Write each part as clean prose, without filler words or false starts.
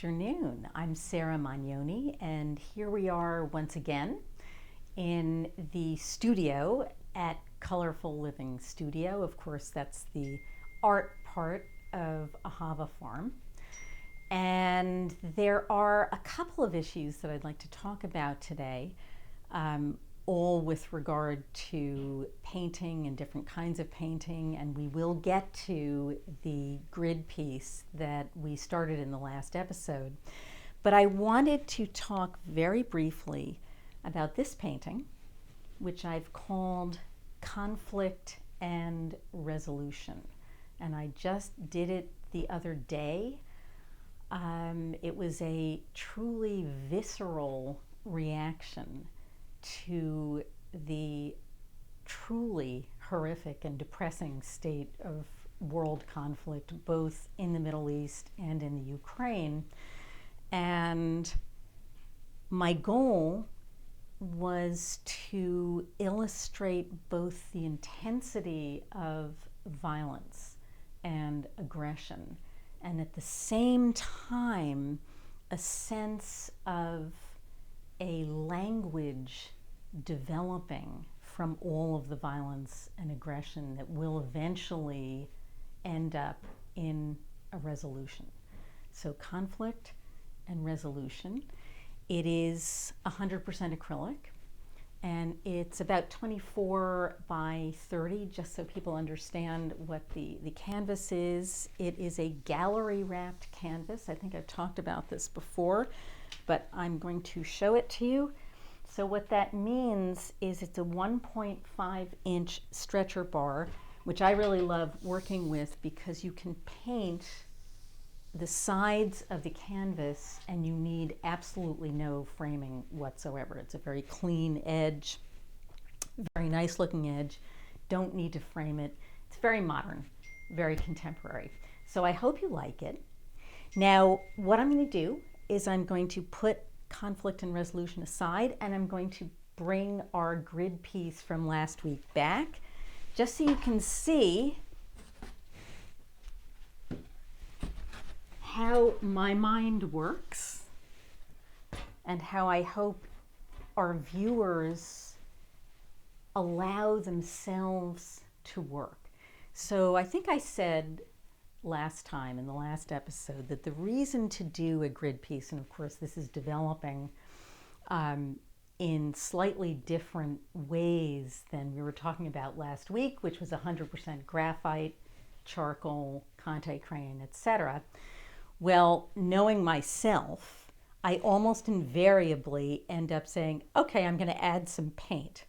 afternoon. I'm Sarah Magnoni, and here we are once again in the studio at Colorful Living Studio. Of course, that's the art part of Ahava Farm. And there are a couple of issues that I'd like to talk about today, all with regard to painting and different kinds of painting, and we will get to the grid piece that we started in the last episode. But I wanted to talk very briefly about this painting, which I've called Conflict and Resolution. And I just did it the other day. It was a truly visceral reaction to the truly horrific and depressing state of world conflict, both in the Middle East and in the Ukraine. And my goal was to illustrate both the intensity of violence and aggression, and at the same time, a sense of a language developing from all of the violence and aggression that will eventually end up in a resolution. So conflict and resolution. It is 100% acrylic, and it's about 24 by 30, just so people understand what the canvas is. It is a gallery wrapped canvas. I think I've talked about this before, but I'm going to show it to you. So what that means is it's a 1.5 inch stretcher bar, which I really love working with because you can paint the sides of the canvas and you need absolutely no framing whatsoever. It's a very clean edge, very nice looking edge. Don't need to frame it. It's very modern, very contemporary. So I hope you like it. Now, what I'm going to do is I'm going to put conflict and resolution aside, and I'm going to bring our grid piece from last week back, just so you can see how my mind works and how I hope our viewers allow themselves to work. So I think I said last time in the last episode that the reason to do a grid piece, and of course this is developing in slightly different ways than we were talking about last week, which was 100% graphite, charcoal, Conte crayon, etc. Well, knowing myself, I almost invariably end up saying, okay, I'm going to add some paint.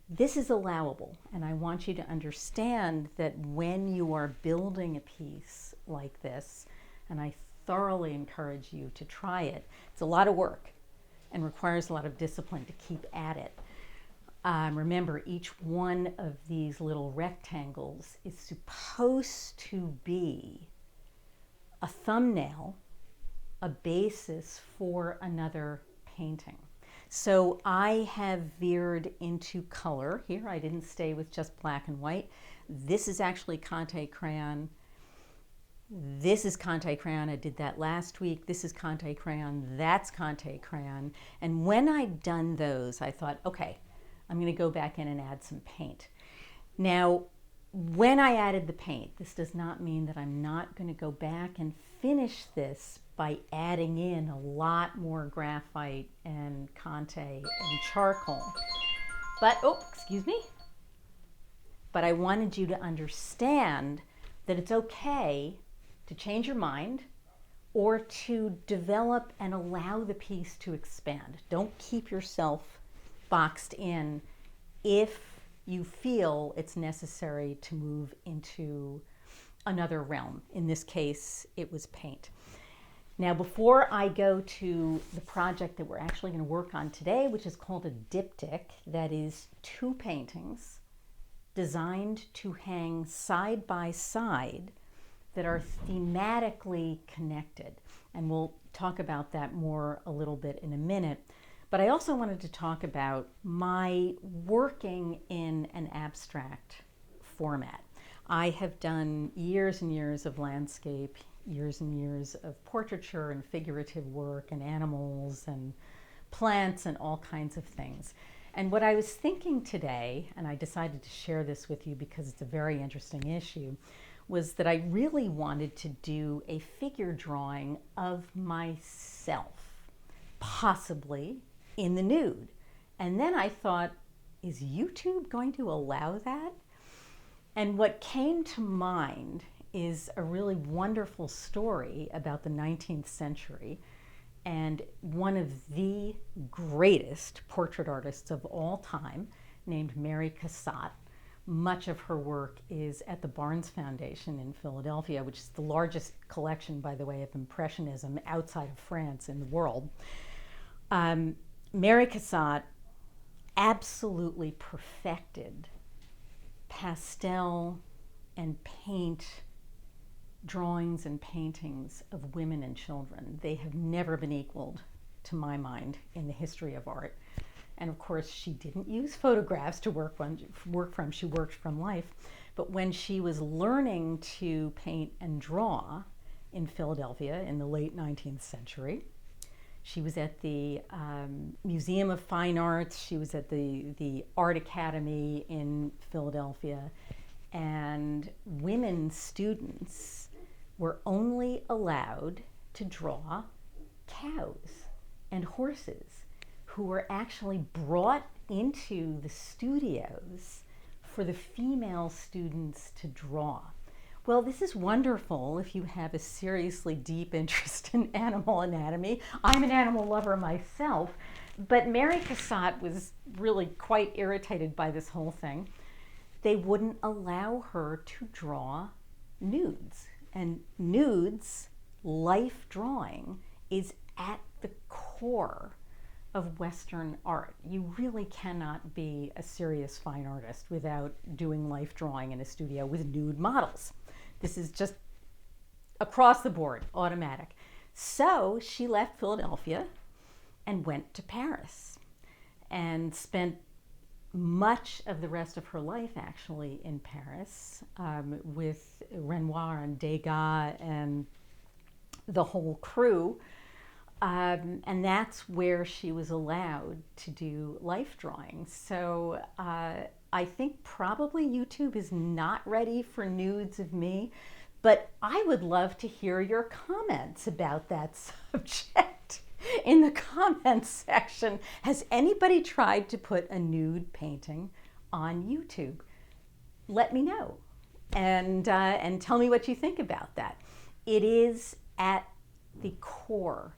This is allowable, and I want you to understand that when you are building a piece like this, and I thoroughly encourage you to try it, it's a lot of work and requires a lot of discipline to keep at it. Remember, each one of these little rectangles is supposed to be a thumbnail, a basis for another painting. So I have veered into color here. I didn't stay with just black and white. This is actually Conte crayon. This is Conte crayon. I did that last week. This is Conte crayon. That's Conte crayon. And when I'd done those, I thought, okay, I'm going to go back in and add some paint. Now, when I added the paint, this does not mean that I'm not going to go back and finish this by adding in a lot more graphite and Conte and charcoal. But, excuse me. But I wanted you to understand that it's okay to change your mind or to develop and allow the piece to expand. Don't keep yourself boxed in if you feel it's necessary to move into another realm. In this case, it was paint. Now, before I go to the project that we're actually going to work on today, which is called a diptych, that is 2 paintings designed to hang side by side that are thematically connected. And we'll talk about that more a little bit in a minute. But I also wanted to talk about my working in an abstract format. I have done years and years of landscape years and years of portraiture and figurative work and animals and plants and all kinds of things. And what I was thinking today, and I decided to share this with you because it's a very interesting issue, was that I really wanted to do a figure drawing of myself, possibly in the nude. And then I thought, is YouTube going to allow that? And what came to mind is a really wonderful story about the 19th century and one of the greatest portrait artists of all time, named Mary Cassatt. Much of her work is at the Barnes Foundation in Philadelphia, which is the largest collection, by the way, of Impressionism outside of France in the world. Mary Cassatt absolutely perfected pastel and paint drawings and paintings of women and children. They have never been equaled, to my mind, in the history of art. And of course, she didn't use photographs to work from. She worked from life. But when she was learning to paint and draw in Philadelphia in the late 19th century, she was at the Museum of Fine Arts. She was at the Art Academy in Philadelphia. And women students were only allowed to draw cows and horses, who were actually brought into the studios for the female students to draw. Well, this is wonderful if you have a seriously deep interest in animal anatomy. I'm an animal lover myself, but Mary Cassatt was really quite irritated by this whole thing. They wouldn't allow her to draw nudes. And nudes, life drawing, is at the core of Western art. You really cannot be a serious fine artist without doing life drawing in a studio with nude models. This is just across the board, automatic. So she left Philadelphia and went to Paris and spent much of the rest of her life actually in Paris with Renoir and Degas and the whole crew. And that's where she was allowed to do life drawing. So I think probably YouTube is not ready for nudes of me, but I would love to hear your comments about that subject in the comments section. Has anybody tried to put a nude painting on YouTube? Let me know and tell me what you think about that. It is at the core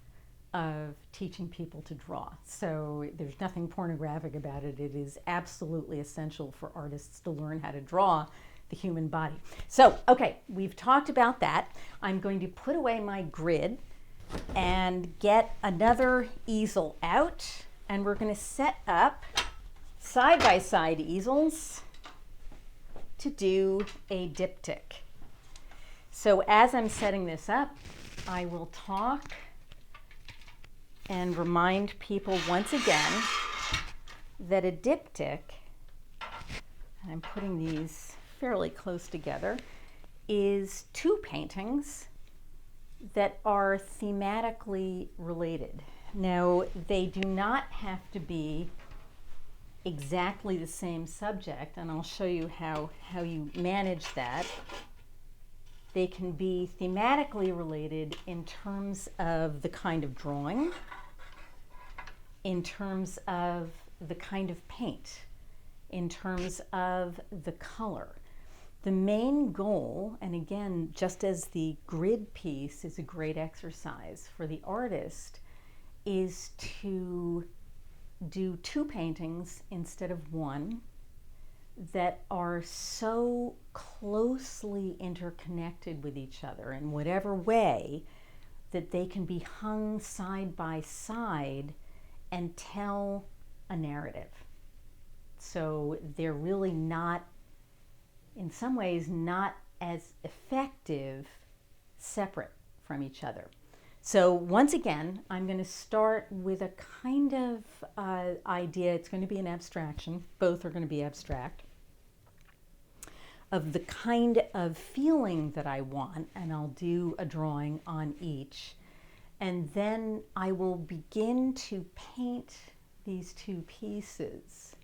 of teaching people to draw. So there's nothing pornographic about it. It is absolutely essential for artists to learn how to draw the human body. So, okay, we've talked about that. I'm going to put away my grid and get another easel out, and we're going to set up side-by-side easels to do a diptych. So as I'm setting this up, I will talk and remind people once again that a diptych, and I'm putting these fairly close together, is two paintings that are thematically related. Now, they do not have to be exactly the same subject, and I'll show you how you manage that. They can be thematically related in terms of the kind of drawing, in terms of the kind of paint, in terms of the color. The main goal, and again, just as the grid piece is a great exercise for the artist, is to do two paintings instead of one that are so closely interconnected with each other in whatever way that they can be hung side by side and tell a narrative. So they're really not, in some ways, not as effective separate from each other. So once again, I'm going to start with a kind of idea. It's going to be an abstraction. Both are going to be abstract. of the kind of feeling that I want, and I'll do a drawing on each. And then I will begin to paint these two pieces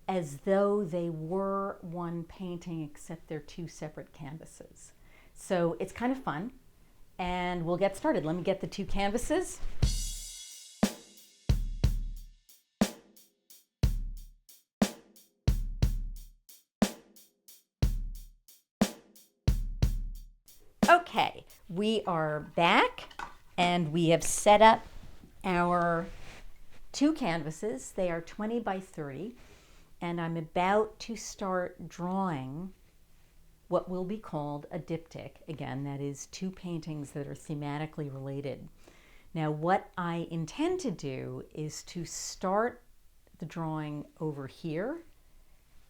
as though they were one painting, except they're two separate canvases. So it's kind of fun, and we'll get started. Let me get the two canvases. Okay, we are back, and we have set up our two canvases. They are 20 by 30, and I'm about to start drawing what will be called a diptych. Again, that is two paintings that are thematically related. Now, what I intend to do is to start the drawing over here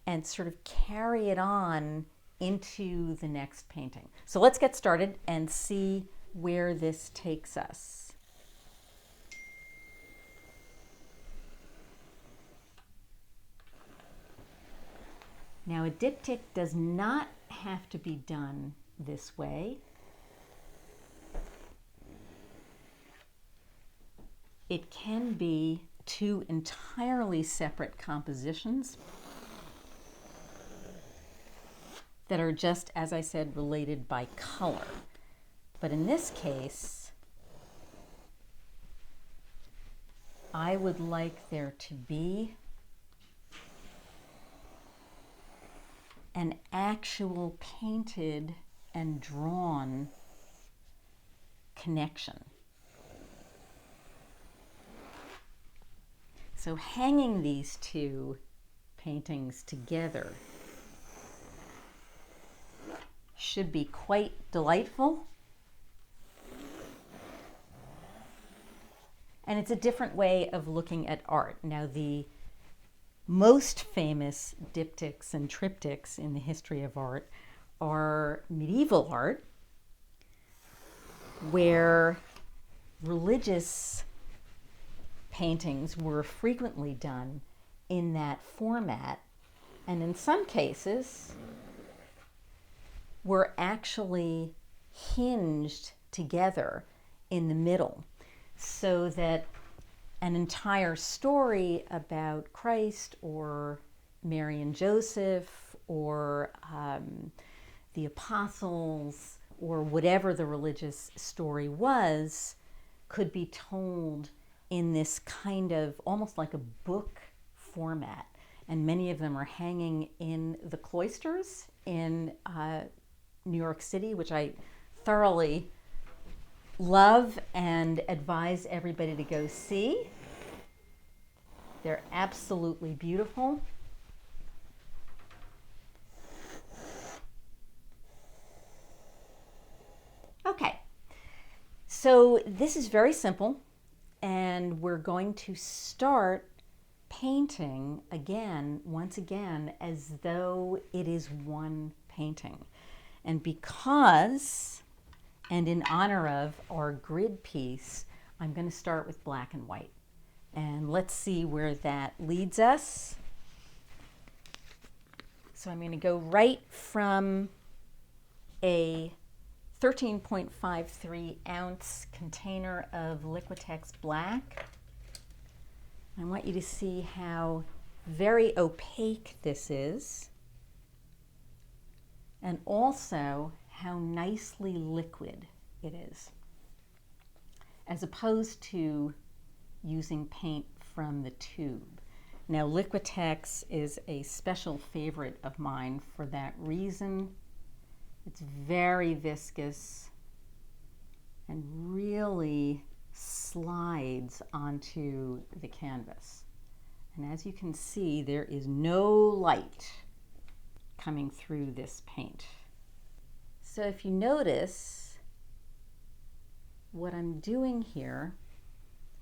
and sort of carry it on into the next painting. So let's get started and see where this takes us. Now, a diptych does not have to be done this way. It can be two entirely separate compositions that are just, as I said, related by color. But in this case, I would like there to be an actual painted and drawn connection. So hanging these two paintings together should be quite delightful. And it's a different way of looking at art. Now, the most famous diptychs and triptychs in the history of art are medieval art, where religious paintings were frequently done in that format, and in some cases were actually hinged together in the middle, so that an entire story about Christ or Mary and Joseph or the apostles or whatever the religious story was could be told in this kind of almost like a book format. And many of them are hanging in the cloisters in New York City, which I thoroughly love and advise everybody to go see. They're absolutely beautiful. Okay, so this is very simple, and we're going to start painting again, once again, as though it is one painting. And because, and in honor of our grid piece, I'm going to start with black and white. And let's see where that leads us. So I'm going to go right from a 13.53 ounce container of Liquitex black. I want you to see how very opaque this is, and also how nicely liquid it is, as opposed to using paint from the tube. Now, Liquitex is a special favorite of mine for that reason. It's very viscous and really slides onto the canvas. And as you can see, there is no light coming through this paint. So if you notice, what I'm doing here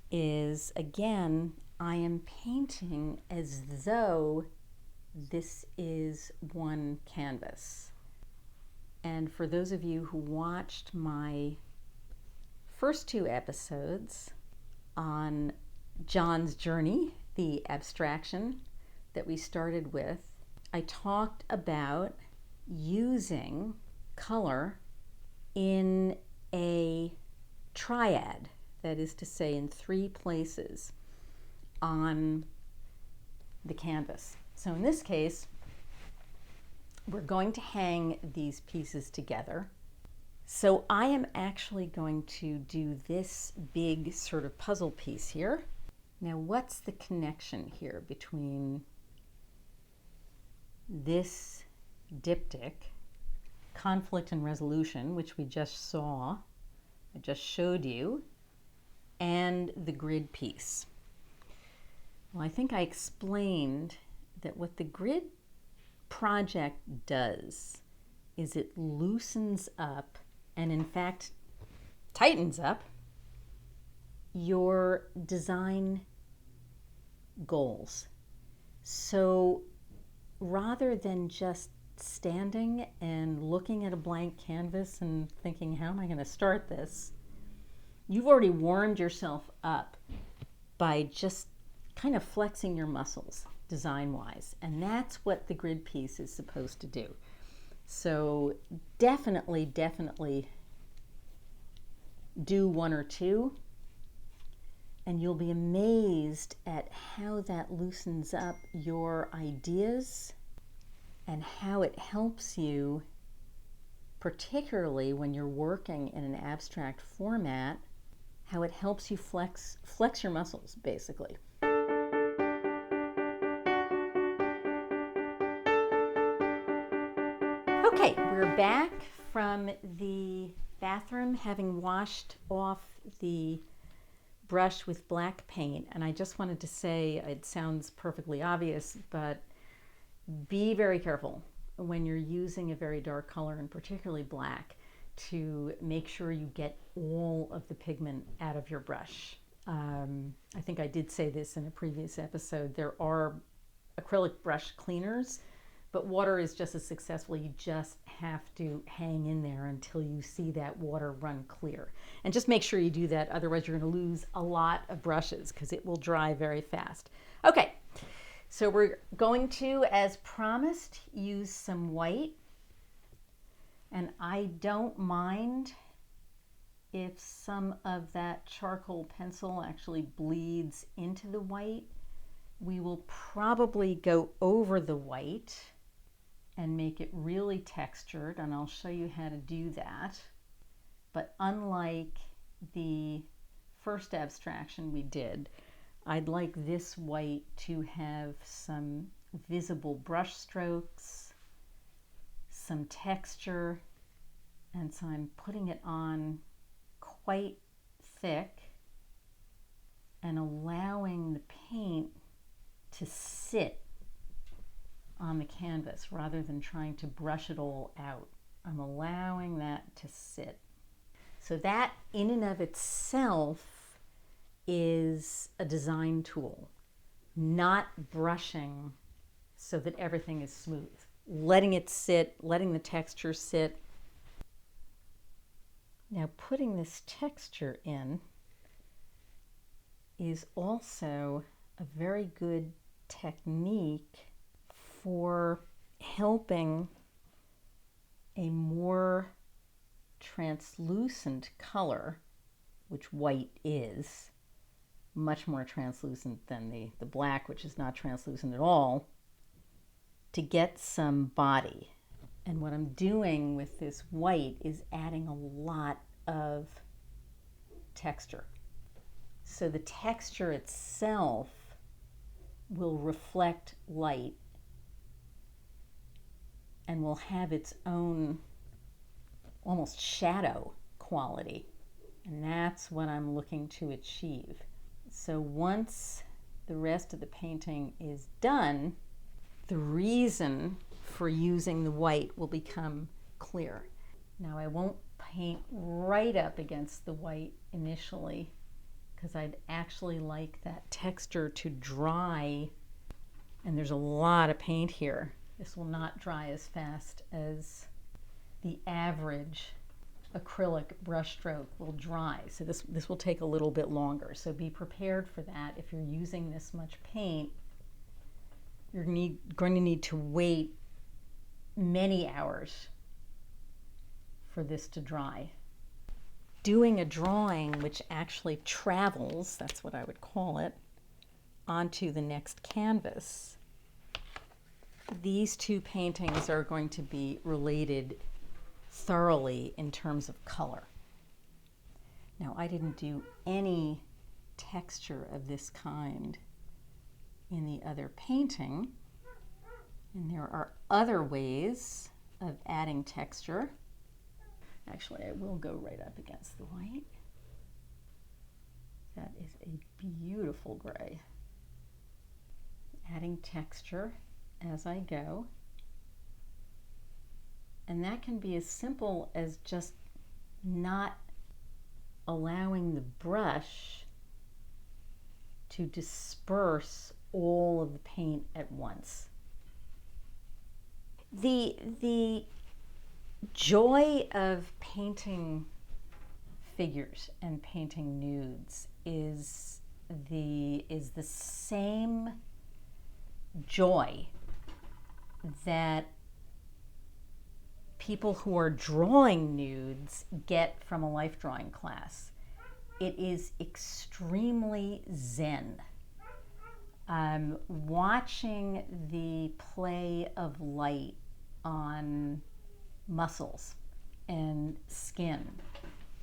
is, again, I am painting as though this is one canvas. And for those of you who watched my first two episodes on John's journey, the abstraction that we started with, I talked about using color in a triad, that is to say in 3 places on the canvas. So in this case, we're going to hang these pieces together. So I am actually going to do this big sort of puzzle piece here. Now, what's the connection here between this diptych, conflict and resolution, which we just saw, I just showed you, and the grid piece? Well, I think I explained that what the grid project does is it loosens up and in fact tightens up your design goals. So rather than just standing and looking at a blank canvas and thinking, how am I going to start this? You've already warmed yourself up by just kind of flexing your muscles design-wise, and that's what the grid piece is supposed to do. So definitely do 1 or 2, and you'll be amazed at how that loosens up your ideas and how it helps you, particularly when you're working in an abstract format, how it helps you flex your muscles, basically. Okay, we're back from the bathroom, having washed off the brush with black paint, and I just wanted to say, it sounds perfectly obvious, but be very careful when you're using a very dark color, and particularly black, to make sure you get all of the pigment out of your brush. I think I did say this in a previous episode. There are acrylic brush cleaners, but water is just as successful. You just have to hang in there until you see that water run clear. And just make sure you do that, otherwise you're going to lose a lot of brushes because it will dry very fast. Okay, so we're going to, as promised, use some white. And I don't mind if some of that charcoal pencil actually bleeds into the white. We will probably go over the white and make it really textured, and I'll show you how to do that. But unlike the first abstraction we did, I'd like this white to have some visible brush strokes, some texture, and so I'm putting it on quite thick and allowing the paint to sit on the canvas rather than trying to brush it all out. I'm allowing that to sit. So that in and of itself is a design tool, not brushing so that everything is smooth. Letting it sit, letting the texture sit. Now putting this texture in is also a very good technique for helping a more translucent color, which white is, much more translucent than the black, which is not translucent at all, to get some body. And what I'm doing with this white is adding a lot of texture. So the texture itself will reflect light and will have its own almost shadow quality. And that's what I'm looking to achieve. So once the rest of the painting is done, the reason for using the white will become clear. Now I won't paint right up against the white initially because I'd actually like that texture to dry, and there's a lot of paint here. This will not dry as fast as the average acrylic brushstroke will dry. So this will take a little bit longer. So be prepared for that. If you're using this much paint, you're going to need to wait many hours for this to dry. Doing a drawing which actually travels, that's what I would call it, onto the next canvas, these two paintings are going to be related thoroughly in terms of color. Now, I didn't do any texture of this kind in the other painting, and there are other ways of adding texture. Actually, I will go right up against the white. That is a beautiful gray. Adding texture as I go. And that can be as simple as just not allowing the brush to disperse all of the paint at once. The joy of painting figures and painting nudes is the same joy that people who are drawing nudes get from a life drawing class. It is extremely zen. Watching the play of light on muscles and skin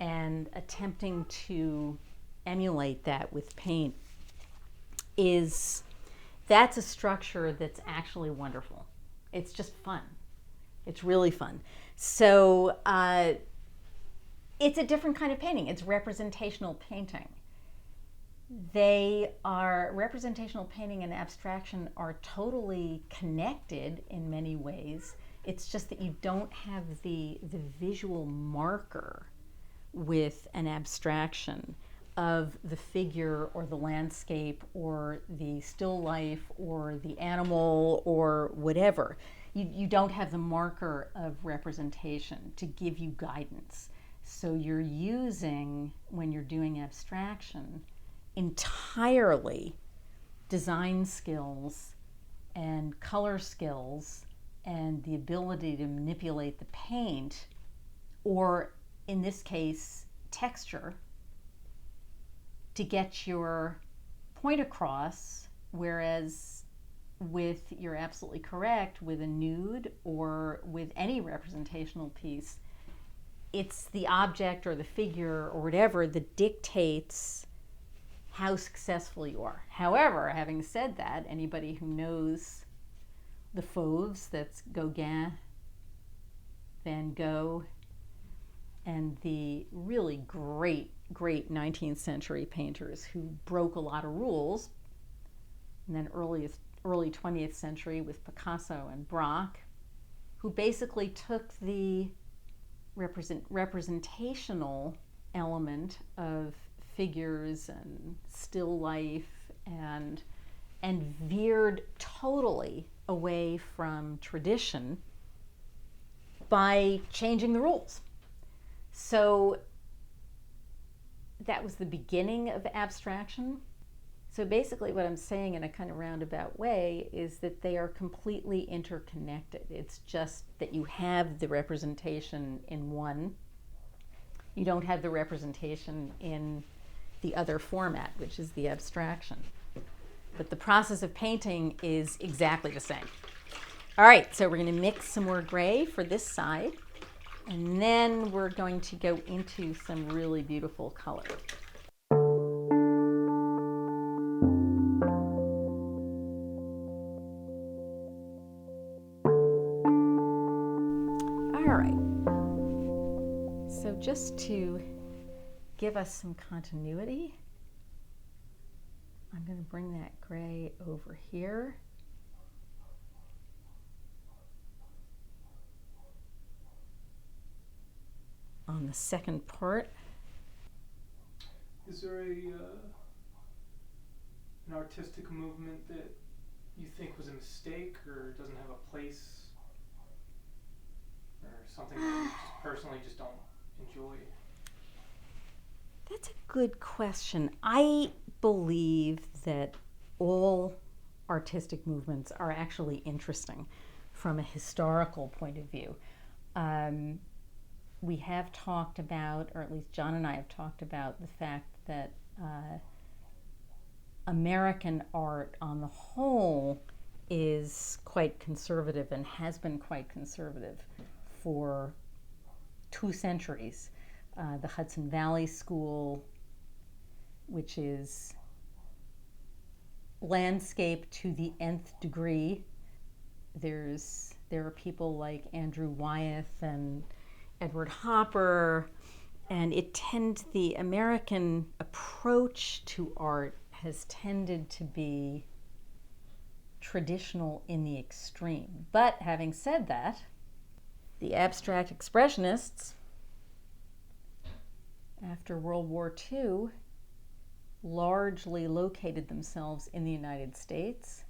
and attempting to emulate that with paint that's a structure that's actually wonderful. It's just fun. It's really fun. So it's a different kind of painting. It's representational painting. Representational painting and abstraction are totally connected in many ways. It's just that you don't have the visual marker with an abstraction of the figure or the landscape or the still life or the animal or whatever. You don't have the marker of representation to give you guidance. So you're using, when you're doing abstraction, entirely design skills and color skills and the ability to manipulate the paint, or in this case, texture, to get your point across, whereas you're absolutely correct, with a nude or with any representational piece, it's the object or the figure or whatever that dictates how successful you are. However, having said that, anybody who knows the Fauves, that's Gauguin, Van Gogh, and the really great 19th century painters who broke a lot of rules, and then early 20th century with Picasso and Braque, who basically took the representational element of figures and still life and veered totally away from tradition by changing the rules. So that was the beginning of abstraction. So basically what I'm saying in a kind of roundabout way is that they are completely interconnected. It's just that you have the representation in one. You don't have the representation in the other format, which is the abstraction. But the process of painting is exactly the same. All right, so we're going to mix some more gray for this side, and then we're going to go into some really beautiful color. All right, so just to give us some continuity, I'm going to bring that gray over here. On the second part. Is there an artistic movement that you think was a mistake or doesn't have a place, or something that you just personally just don't enjoy? That's a good question. I believe that all artistic movements are actually interesting. from a historical point of view. We have talked about, or at least John and I have talked about, the fact that American art on the whole is quite conservative and has been quite conservative for 2 centuries. The Hudson Valley School, which is landscape to the nth degree. There are people like Andrew Wyeth and Edward Hopper, and the American approach to art has tended to be traditional in the extreme. But having said that, the abstract expressionists after World War II largely located themselves in the United States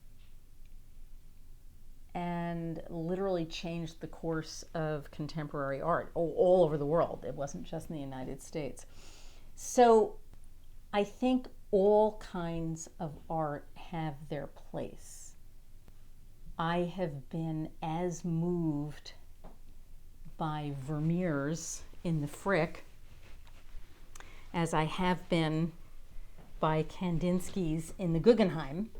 and literally changed the course of contemporary art all over the world. It wasn't just in the United States. So I think all kinds of art have their place. I have been as moved by Vermeer's in the Frick as I have been by Kandinsky's in the Guggenheim.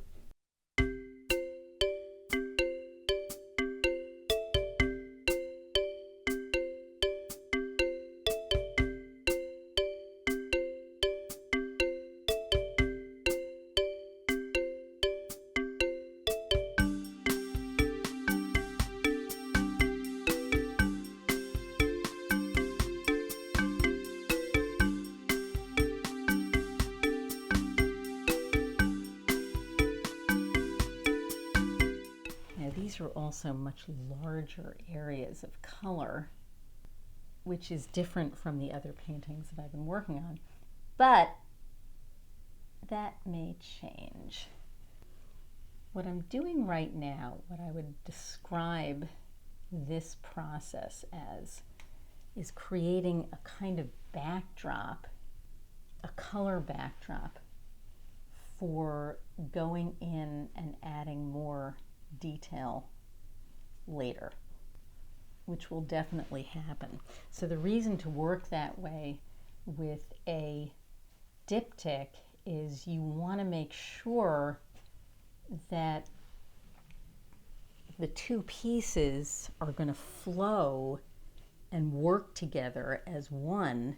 These are also much larger areas of color, which is different from the other paintings that I've been working on. But that may change. What I'm doing right now, what I would describe this process as, is creating a kind of backdrop, a color backdrop, for going in and adding more detail later, which will definitely happen. So the reason to work that way with a diptych is you want to make sure that the 2 pieces are going to flow and work together as one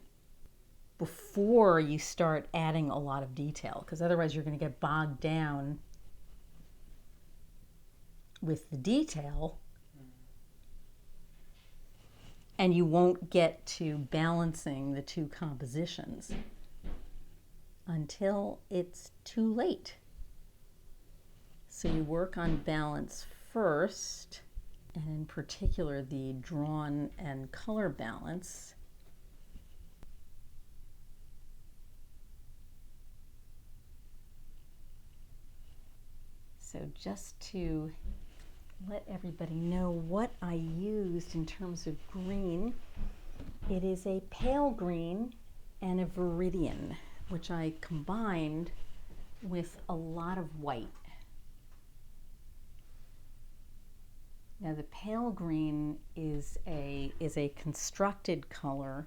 before you start adding a lot of detail, because otherwise you're going to get bogged down with the detail and you won't get to balancing the 2 compositions until it's too late. So you work on balance first, and in particular the drawn and color balance. So just to let everybody know what I used in terms of green, it is a pale green and a viridian, which I combined with a lot of white. Now the pale green is a constructed color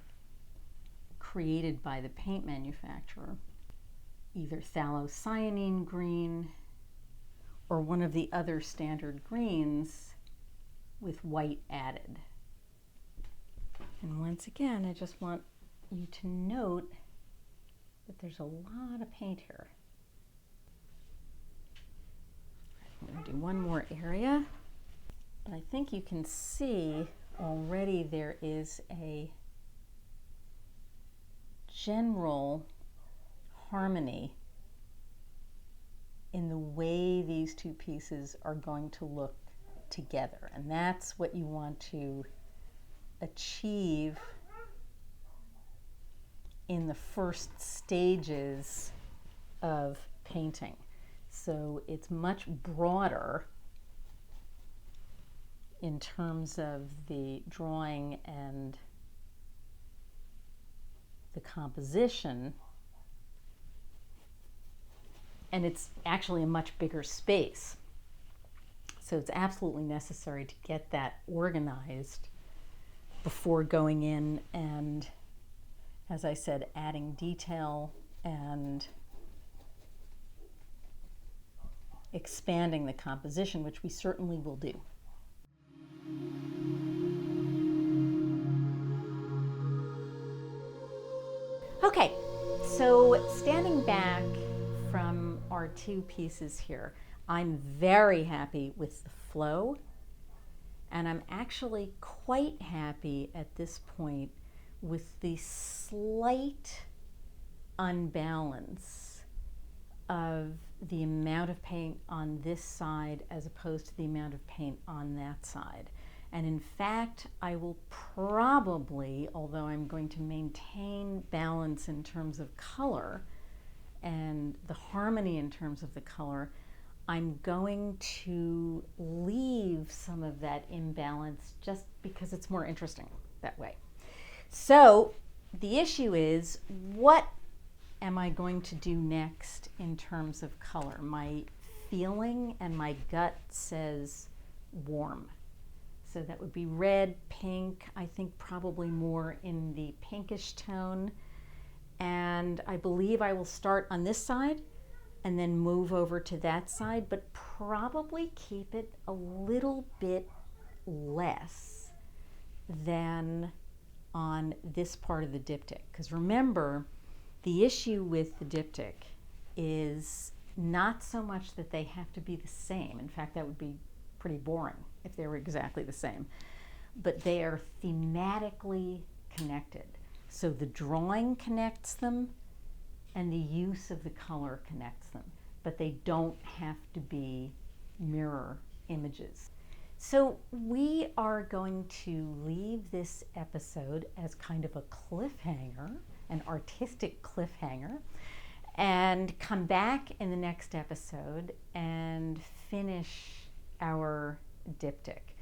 created by the paint manufacturer, either phthalocyanine green or one of the other standard greens with white added. And once again, I just want you to note that there's a lot of paint here. I'm going to do one more area, but I think you can see already there is a general harmony in the way these 2 pieces are going to look together. And that's what you want to achieve in the first stages of painting. So it's much broader in terms of the drawing and the composition, and it's actually a much bigger space. So it's absolutely necessary to get that organized before going in and, as I said, adding detail and expanding the composition, which we certainly will do. Okay, so standing back from our two pieces here, I'm very happy with the flow, and I'm actually quite happy at this point with the slight unbalance of the amount of paint on this side as opposed to the amount of paint on that side. And in fact, I will probably, although I'm going to maintain balance in terms of color and the harmony in terms of the color, I'm going to leave some of that imbalance just because it's more interesting that way. So the issue is, what am I going to do next in terms of color? My feeling and my gut says warm. So that would be red, pink, I think probably more in the pinkish tone. And I believe I will start on this side and then move over to that side, but probably keep it a little bit less than on this part of the diptych. Because remember, the issue with the diptych is not so much that they have to be the same. In fact, that would be pretty boring if they were exactly the same. But they are thematically connected. So the drawing connects them and the use of the color connects them. But they don't have to be mirror images. So we are going to leave this episode as kind of a cliffhanger, an artistic cliffhanger, and come back in the next episode and finish our diptych.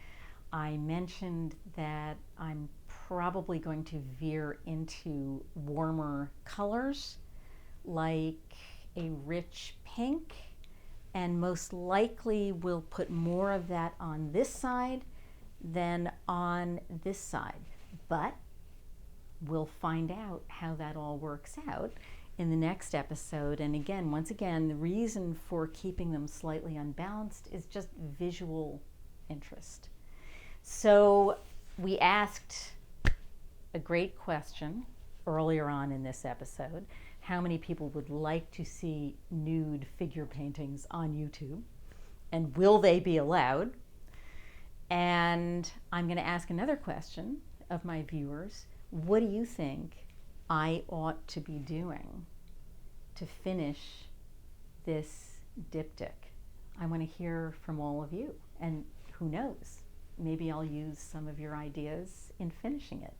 I mentioned that I'm probably going to veer into warmer colors like a rich pink, and most likely we'll put more of that on this side than on this side. But we'll find out how that all works out in the next episode. And again, once again, the reason for keeping them slightly unbalanced is just visual interest. So we asked a great question earlier on in this episode: how many people would like to see nude figure paintings on YouTube? And will they be allowed? And I'm going to ask another question of my viewers. What do you think I ought to be doing to finish this diptych? I want to hear from all of you, and who knows, maybe I'll use some of your ideas in finishing it.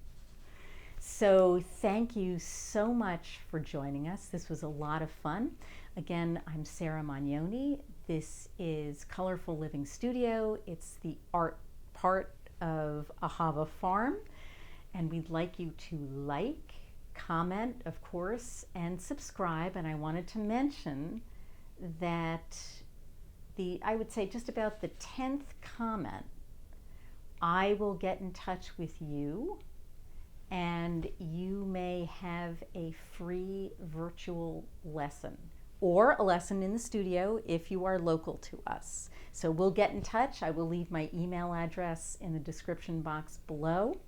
So thank you so much for joining us. This was a lot of fun. Again, I'm Sarah Magnoni. This is Colorful Living Studio. It's the art part of Ahava Farm. And we'd like you to like, comment, of course, and subscribe. And I wanted to mention that I would say just about the 10th comment, I will get in touch with you, and you may have a free virtual lesson or a lesson in the studio if you are local to us. So we'll get in touch. I will leave my email address in the description box below.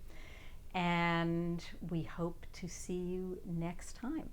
And we hope to see you next time.